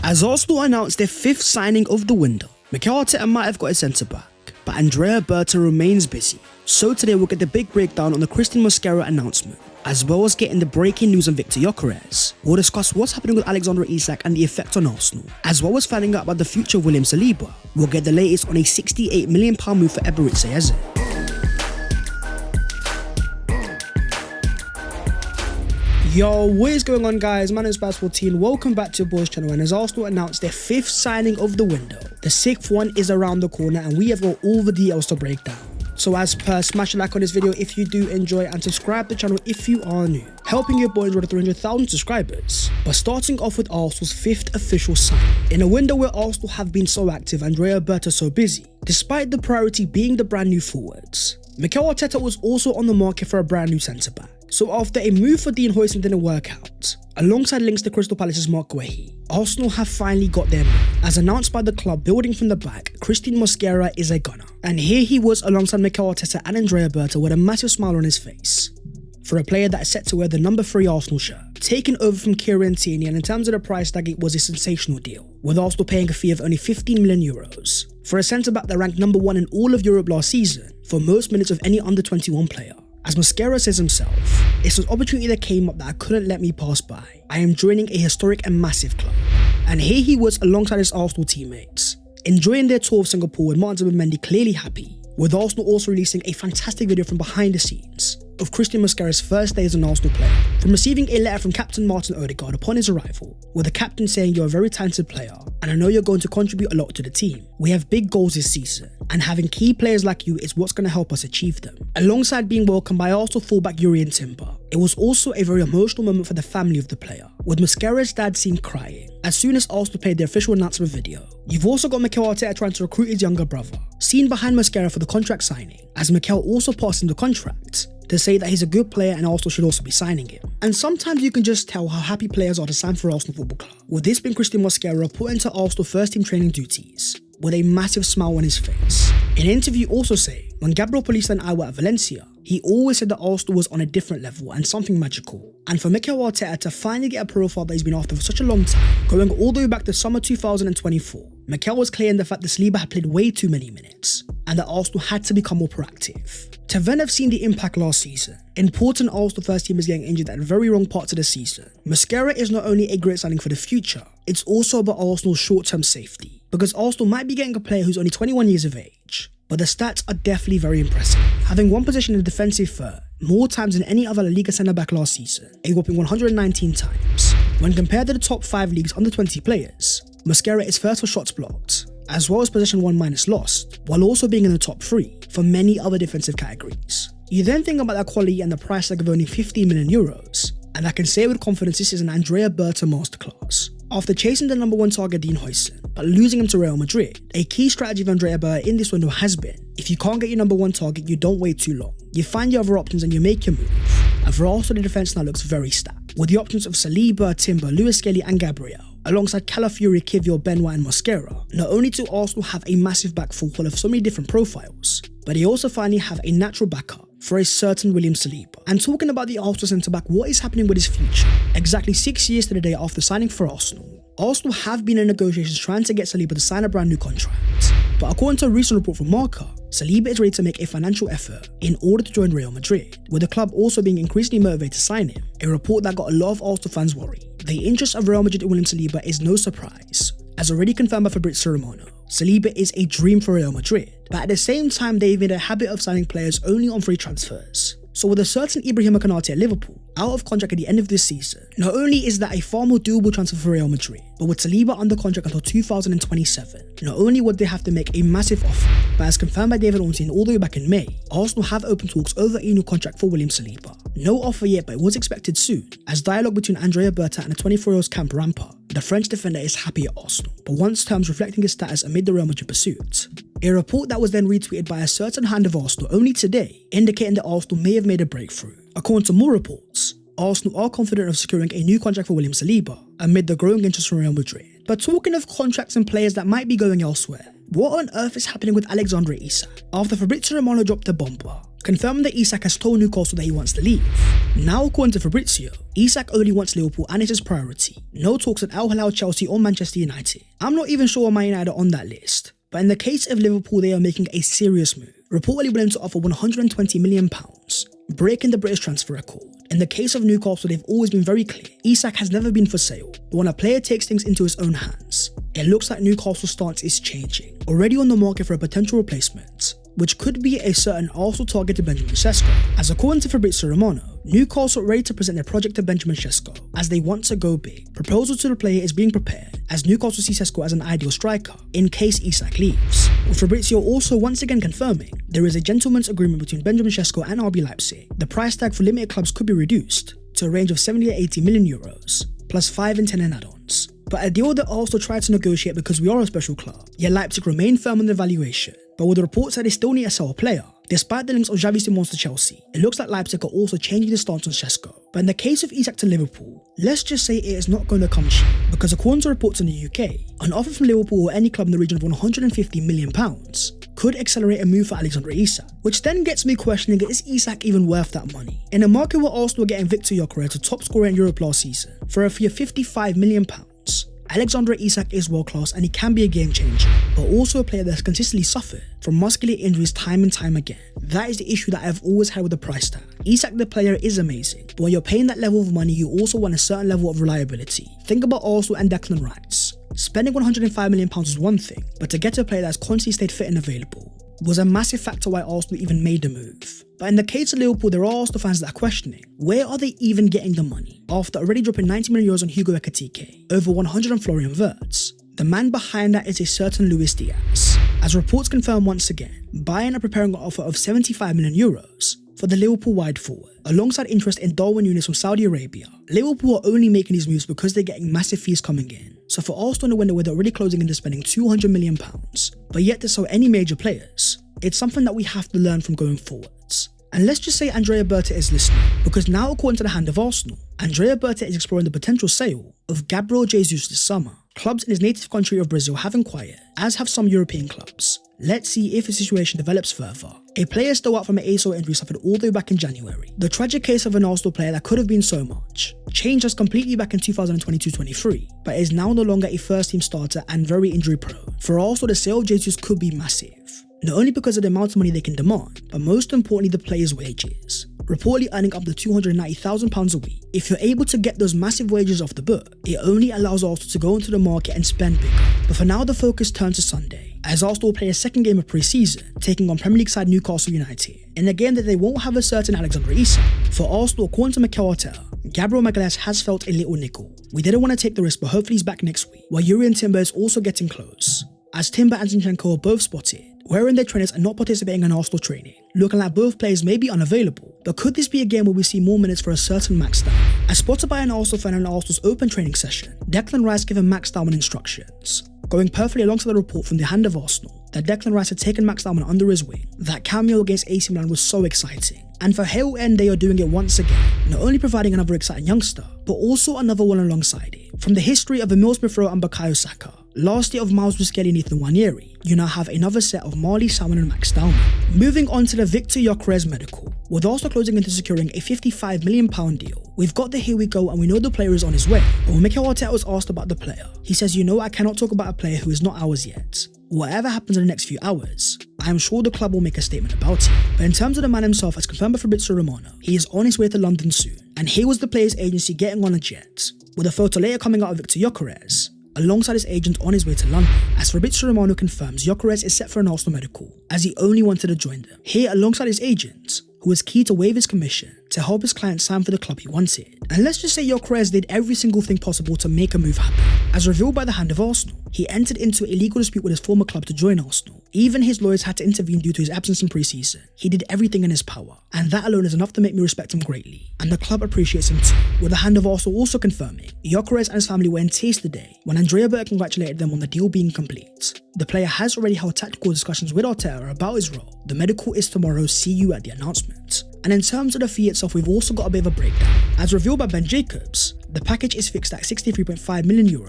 As Arsenal announced their 5th signing of the window, Mikel Arteta might have got a centre-back, but Andrea Berta remains busy. So today we'll get the big breakdown on the Cristhian Mosquera announcement, as well as getting the breaking news on Victor Gyökeres. We'll discuss what's happening with Alexander Isak and the effect on Arsenal, as well as finding out about the future of William Saliba. We'll get the latest on a £68 million move for Eberechi Eze. Yo, what is going on guys? My name is Baz14, welcome back to your boys channel. And as Arsenal announced their 5th signing of the window, the 6th one is around the corner and we have got all the details to break down. So as per, smash a like on this video if you do enjoy and subscribe to the channel if you are new, helping your boys reach 300,000 subscribers. But starting off with Arsenal's 5th official signing. In a window where Arsenal have been so active and Andrea Berta so busy, despite the priority being the brand new forwards, Mikel Arteta was also on the market for a brand new centre-back. So after a move for Dean Huijsen didn't work out, alongside links to Crystal Palace's Mark Guehi, Arsenal have finally got their man. As announced by the club building from the back, Cristhian Mosquera is a gunner. And here he was alongside Mikel Arteta and Andrea Berta with a massive smile on his face. For a player that is set to wear the number 3 Arsenal shirt, taken over from Kieran Tierney, and in terms of the price tag it was a sensational deal, with Arsenal paying a fee of only €15 million. For a centre-back that ranked number 1 in all of Europe last season, for most minutes of any under-21 player. As Mosquera says himself, it's an opportunity that came up that I couldn't let me pass by. I am joining a historic and massive club. And here he was alongside his Arsenal teammates, enjoying their tour of Singapore with Martin Zubimendi clearly happy, with Arsenal also releasing a fantastic video from behind the scenes of Cristhian Mosquera's first day as an Arsenal player, from receiving a letter from Captain Martin Odegaard upon his arrival, with the captain saying, "You're a very talented player and I know you're going to contribute a lot to the team. We have big goals this season and having key players like you is what's going to help us achieve them." Alongside being welcomed by Arsenal fullback Jurriën Timber, it was also a very emotional moment for the family of the player, with Mosquera's dad seen crying as soon as Arsenal played their official announcement video. You've also got Mikel Arteta trying to recruit his younger brother, seen behind Mosquera for the contract signing, as Mikel also passed him the contract to say that he's a good player and Arsenal should also be signing him. And sometimes you can just tell how happy players are to sign for Arsenal Football Club, with this being Cristhian Mosquera put into Arsenal first team training duties with a massive smile on his face. In an interview also saying, when Gabriel Paulista and I were at Valencia, he always said that Arsenal was on a different level and something magical. And for Mikel Arteta to finally get a profile that he's been after for such a long time, going all the way back to summer 2024, Mikel was clear in the fact that Saliba had played way too many minutes and that Arsenal had to become more proactive. To then have seen the impact last season, important Arsenal first team is getting injured at very wrong parts of the season, Mosquera is not only a great signing for the future, it's also about Arsenal's short-term safety, because Arsenal might be getting a player who's only 21 years of age, but the stats are definitely very impressive. Having one position in the defensive third more times than any other La Liga centre-back last season, a whopping 119 times. When compared to the top 5 leagues under 20 players, Mosquera is first for shots blocked, as well as possession won minus lost, while also being in the top 3 for many other defensive categories. You then think about that quality and the price tag of only €15 million, and I can say with confidence this is an Andrea Berta masterclass. After chasing the number 1 target Dean Huijsen, but losing him to Real Madrid, a key strategy of Andrea Berta in this window has been, if you can't get your number 1 target, you don't wait too long. You find your other options and you make your move. And for Arsenal, the defence now looks very stacked, with the options of Saliba, Timber, Lewis Skelly and Gabriel, alongside Calafiori, Kivior, Benoit and Mosquera. Not only do Arsenal have a massive back four full of so many different profiles, but they also finally have a natural backup for a certain William Saliba. And talking about the Arsenal centre-back, what is happening with his future? Exactly 6 years to the day after signing for Arsenal have been in negotiations trying to get Saliba to sign a brand new contract. But according to a recent report from Marca, Saliba is ready to make a financial effort in order to join Real Madrid, with the club also being increasingly motivated to sign him, a report that got a lot of Arsenal fans worried. The interest of Real Madrid in William Saliba is no surprise, as already confirmed by Fabrizio Romano. Saliba is a dream for Real Madrid, but at the same time they've made a habit of signing players only on free transfers. So with a certain Ibrahima Konate at Liverpool out of contract at the end of this season, not only is that a far more doable transfer for Real Madrid, but with Saliba under contract until 2027, not only would they have to make a massive offer, but as confirmed by David Ornstein all the way back in May, Arsenal have open talks over a new contract for William Saliba. No offer yet, but it was expected soon, as dialogue between Andrea Berta and the 24-year-old's camp rampart. The French defender is happy at Arsenal, but wants terms reflecting his status amid the Real Madrid pursuit. A report that was then retweeted by a certain hand of Arsenal only today, indicating that Arsenal may have made a breakthrough. According to more reports, Arsenal are confident of securing a new contract for William Saliba amid the growing interest from Real Madrid. But talking of contracts and players that might be going elsewhere, what on earth is happening with Alexander Isak? After Fabrizio Romano dropped the bomber, confirming that Isak has told Newcastle that he wants to leave. Now, according to Fabrizio, Isak only wants Liverpool and it's his priority. No talks at Al Hilal, Chelsea or Manchester United. I'm not even sure Man United are on that list, but in the case of Liverpool, they are making a serious move, reportedly willing to offer £120 million, breaking the British transfer record. In the case of Newcastle, they've always been very clear. Isak has never been for sale, but when a player takes things into his own hands, it looks like Newcastle's stance is changing. Already on the market for a potential replacement, which could be a certain Arsenal targeted Benjamin Sesko. As according to Fabrizio Romano, Newcastle are ready to present their project to Benjamin Sesko as they want to go big. Proposal to the player is being prepared as Newcastle sees Sesko as an ideal striker in case Isak leaves. With Fabrizio also once again confirming there is a gentleman's agreement between Benjamin Sesko and RB Leipzig. The price tag for limited clubs could be reduced to a range of 70 to 80 million euros plus 5 and 10 in add-ons. But a deal that Arsenal tried to negotiate because we are a special club, yet Leipzig remain firm on the valuation. But with the reports that they still need to sell a player, despite the links of Xavi Simons to Chelsea, it looks like Leipzig are also changing the stance on Sesko. But in the case of Isak to Liverpool, let's just say it is not going to come cheap, because according to reports in the UK, an offer from Liverpool or any club in the region of £150 million could accelerate a move for Alexander Isak, which then gets me questioning, is Isak even worth that money? In a market where Arsenal are getting Victor Gyökeres, a top scorer in Europe last season, for a fee of £55 million, Alexander Isak is world class and he can be a game changer, but also a player that's consistently suffered from muscular injuries time and time again. That is the issue that I've always had with the price tag. Isak the player is amazing, but when you're paying that level of money, you also want a certain level of reliability. Think about Arsenal and Declan Rice. Spending £105 million was one thing, but to get a player that's constantly stayed fit and available was a massive factor why Arsenal even made the move. But in the case of Liverpool, there are Arsenal fans that are questioning, where are they even getting the money? After already dropping €90 million on Hugo Ekitike, over 100 on Florian Wirtz, the man behind that is a certain Luis Diaz. As reports confirm once again, Bayern are preparing an offer of €75 million for the Liverpool wide forward, alongside interest in Darwin Núñez from Saudi Arabia. Liverpool are only making these moves because they're getting massive fees coming in. So for Arsenal in the window where they're already closing into spending £200 million, but yet to sell any major players, it's something that we have to learn from going forwards. And let's just say Andrea Berta is listening, because now according to the Hand of Arsenal, Andrea Berta is exploring the potential sale of Gabriel Jesus this summer. Clubs in his native country of Brazil have inquired, as have some European clubs. Let's see if the situation develops further. A player still out from an ACL injury suffered all the way back in January. The tragic case of an Arsenal player that could have been so much changed us completely back in 2022-23, but is now no longer a first team starter and very injury prone. For Arsenal, the sale of Jesus could be massive, not only because of the amount of money they can demand, but most importantly the players' wages, reportedly earning up to £290,000 a week. If you're able to get those massive wages off the book, it only allows Arsenal to go into the market and spend bigger. But for now, the focus turns to Sunday, as Arsenal will play a second game of pre-season, taking on Premier League side Newcastle United, in a game that they won't have a certain Alexander Isak. For Arsenal, according to Mikel Arteta, Gabriel Magalhaes has felt a little nickel. We didn't want to take the risk, but hopefully he's back next week, while Yuri and Timber is also getting close, as Timber and Zinchenko are both spotted wherein their trainers are not participating in Arsenal training, looking like both players may be unavailable. But could this be a game where we see more minutes for a certain Max Down? As spotted by an Arsenal fan in Arsenal's open training session, Declan Rice given Max Down instructions, going perfectly alongside the report from the Hand of Arsenal that Declan Rice had taken Max Down under his wing. That cameo against AC Milan was so exciting, and for Hale End they are doing it once again, not only providing another exciting youngster, but also another one alongside it. From the history of Emil Smith-Rowe and Bukayo Saka, last year of Miles Muskeli and Ethan Nwaneri, you now have another set of Marley Salmon and Max Down. Moving on to the Victor Gyökeres medical, with Arsenal closing into securing a £55 million deal. We've got the here we go and we know the player is on his way. But when Mikel Arteta was asked about the player, he says, I cannot talk about a player who is not ours yet. Whatever happens in the next few hours, I am sure the club will make a statement about it. But in terms of the man himself, as confirmed by Fabrizio Romano, he is on his way to London soon. And here was the players agency getting on a jet, with a photo later coming out of Victor Gyökeres alongside his agent on his way to London. As Fabrizio Romano confirms, Gyökeres is set for an Arsenal medical, as he only wanted to join them. Here alongside his agent, who was key to waive his commission to help his client sign for the club he wanted. And let's just say Gyökeres did every single thing possible to make a move happen. As revealed by the Hand of Arsenal, he entered into a legal dispute with his former club to join Arsenal. Even his lawyers had to intervene due to his absence in pre-season. He did everything in his power, and that alone is enough to make me respect him greatly, and the club appreciates him too. With the Hand of Arsenal also confirming, Gyökeres and his family were in tears today when Andrea Berta congratulated them on the deal being complete. The player has already held tactical discussions with Arteta about his role. The medical is tomorrow, see you at the announcement. And in terms of the fee itself, we've also got a bit of a breakdown. As revealed by Ben Jacobs, the package is fixed at €63.5 million,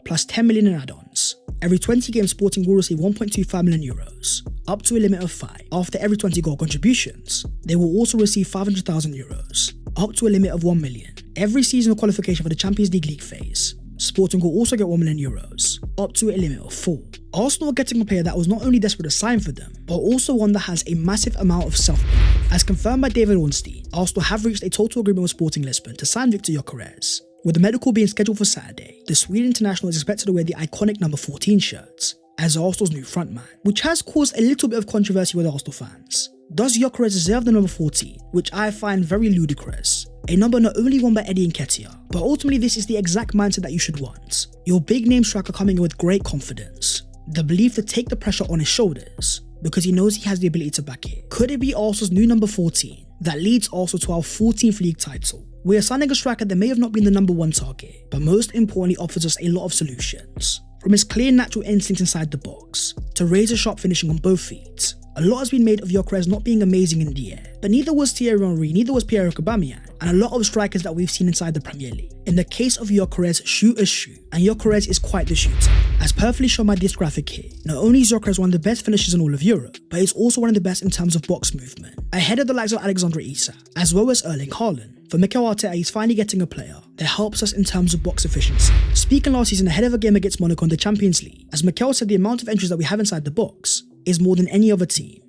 plus 10 million in add-ons. Every 20 games, Sporting will receive €1.25 million, up to a limit of 5. After every 20 goal contributions, they will also receive €500,000, up to a limit of 1 million. Every season of qualification for the Champions League phase, Sporting will also get €1 million, up to a limit of 4. Arsenal are getting a player that was not only desperate to sign for them, but also one that has a massive amount of self-belief. As confirmed by David Ornstein, Arsenal have reached a total agreement with Sporting Lisbon to sign Victor Gyökeres. With the medical being scheduled for Saturday, the Sweden international is expected to wear the iconic number 14 shirt as Arsenal's new frontman, which has caused a little bit of controversy with Arsenal fans. Does Gyökeres deserve the number 14, which I find very ludicrous? A number not only won by Eddie Nketiah, but ultimately this is the exact mindset that you should want. Your big name striker coming in with great confidence, the belief to take the pressure on his shoulders, because he knows he has the ability to back it. Could it be Arsenal's new number 14 that leads Arsenal to our 14th league title? We are signing a striker that may have not been the number 1 target, but most importantly offers us a lot of solutions. From his clear natural instincts inside the box, to razor-sharp finishing on both feet. A lot has been made of Gyökeres not being amazing in the air, but neither was Thierry Henry, neither was Pierre-Emerick Aubameyang, and a lot of strikers that we've seen inside the Premier League. In the case of Gyökeres, shooters shoot, and Gyökeres is quite the shooter. As perfectly shown by this graphic here, not only is Gyökeres one of the best finishers in all of Europe, but he's also one of the best in terms of box movement, ahead of the likes of Alexander Isak, as well as Erling Haaland. For Mikel Arteta, he's finally getting a player that helps us in terms of box efficiency. Speaking last season ahead of a game against Monaco in the Champions League, as Mikel said, the amount of entries that we have inside the box is more than any other team.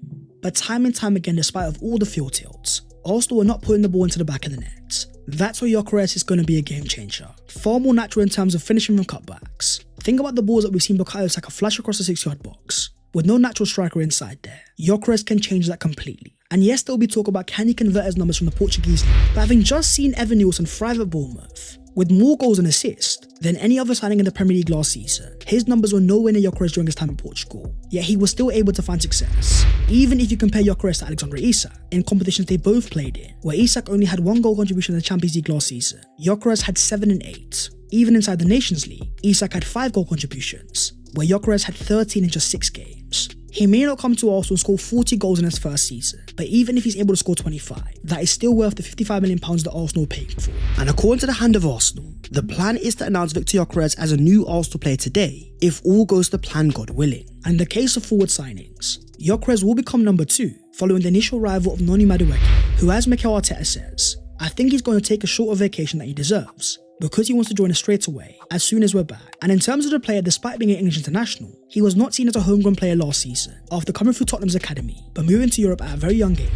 But time and time again, despite of all the field tilts, Arsenal are not putting the ball into the back of the net. That's where Gyökeres is going to be a game changer. Far more natural in terms of finishing from cutbacks. Think about the balls that we've seen Bukayo Saka flash across the 6-yard box. With no natural striker inside there, Gyökeres can change that completely. And yes, there will be talk about can he convert his numbers from the Portuguese league, but having just seen Evan Nielsen thrive at Bournemouth, with more goals and assists than any other signing in the Premier League last season, his numbers were nowhere near Gyökeres during his time in Portugal, yet he was still able to find success. Even if you compare Gyökeres to Alexander Isak, in competitions they both played in, where Isak only had 1 goal contribution in the Champions League last season, Gyökeres had 7 and 8. Even inside the Nations League, Isak had 5 goal contributions, where Gyökeres had 13 in just 6 games. He may not come to Arsenal and score 40 goals in his first season, but even if he's able to score 25, that is still worth the £55 million that Arsenal are paying for. And according to the Hand of Arsenal, the plan is to announce Victor Gyökeres as a new Arsenal player today, if all goes to plan, God willing. And in the case of forward signings, Gyökeres will become number 2, following the initial arrival of Noni Madueke, who, as Mikel Arteta says, I think he's going to take a shorter vacation that he deserves, because he wants to join us straight away, as soon as we're back. And in terms of the player, despite being an English international, he was not seen as a homegrown player last season, after coming through Tottenham's academy, but moving to Europe at a very young age.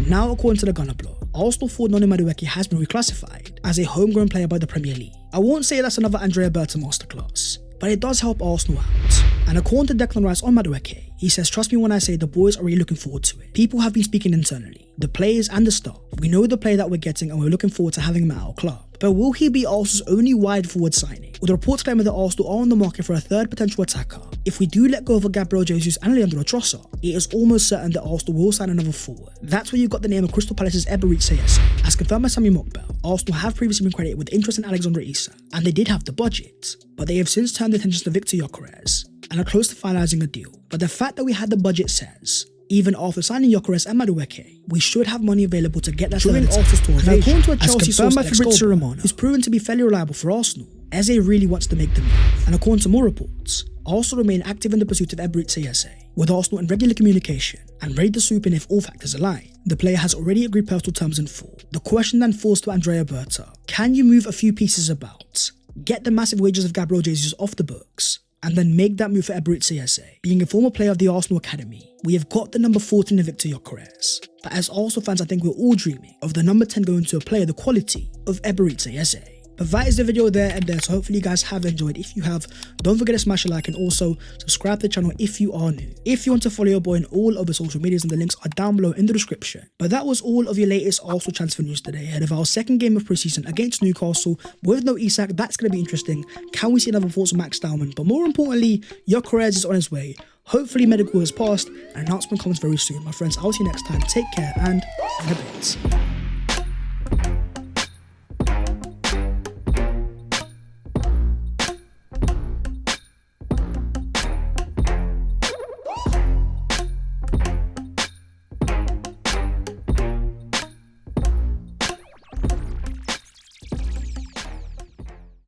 Now, according to the Gunner blog, Arsenal forward Noni Madueke has been reclassified as a homegrown player by the Premier League. I won't say that's another Andrea Berta masterclass, but it does help Arsenal out. And according to Declan Rice on Madueke, he says, trust me when I say the boys are really looking forward to it. People have been speaking internally, the players and the staff. We know the player that we're getting and we're looking forward to having him at our club. But will he be Arsenal's only wide forward signing? With reports claiming that Arsenal are on the market for a third potential attacker, if we do let go of Gabriel Jesus and Leandro Trossard, it is almost certain that Arsenal will sign another forward. That's where you've got the name of Crystal Palace's Eberechi Eze. As confirmed by Sami Mokbel, Arsenal have previously been credited with interest in Alexander Isak, and they did have the budget, but they have since turned their attention to Victor Gyökeres and are close to finalizing a deal. But the fact that we had the budget says, even after signing Gyökeres and Madueke, we should have money available to get that during Arsenal's tour of Asia. According to a Chelsea source, who's proven to be fairly reliable for Arsenal, Eze really wants to make the move. And according to more reports, Arsenal remain active in the pursuit of Eberechi Eze, with Arsenal in regular communication and ready to swoop in if all factors align. The player has already agreed personal terms in full. The question then falls to Andrea Berta. Can you move a few pieces about, get the massive wages of Gabriel Jesus off the books, and then make that move for Eberechi Eze? Being a former player of the Arsenal Academy, we have got the number 14 in Victor Gyökeres. But as Arsenal fans, I think we're all dreaming of the number 10 going to a player the quality of Eberechi Eze. But that is the video there and there, so hopefully you guys have enjoyed. If you have, don't forget to smash a like and also subscribe to the channel if you are new. If you want to follow your boy on all of the social medias, and the links are down below in the description. But that was all of your latest Arsenal transfer news today, ahead of our second game of preseason against Newcastle with no Isak. That's going to be interesting. Can we see another performance from Max Dowman? But more importantly, Gyökeres is on his way. Hopefully medical has passed and announcement comes very soon. My friends, I'll see you next time. Take care and in a bit.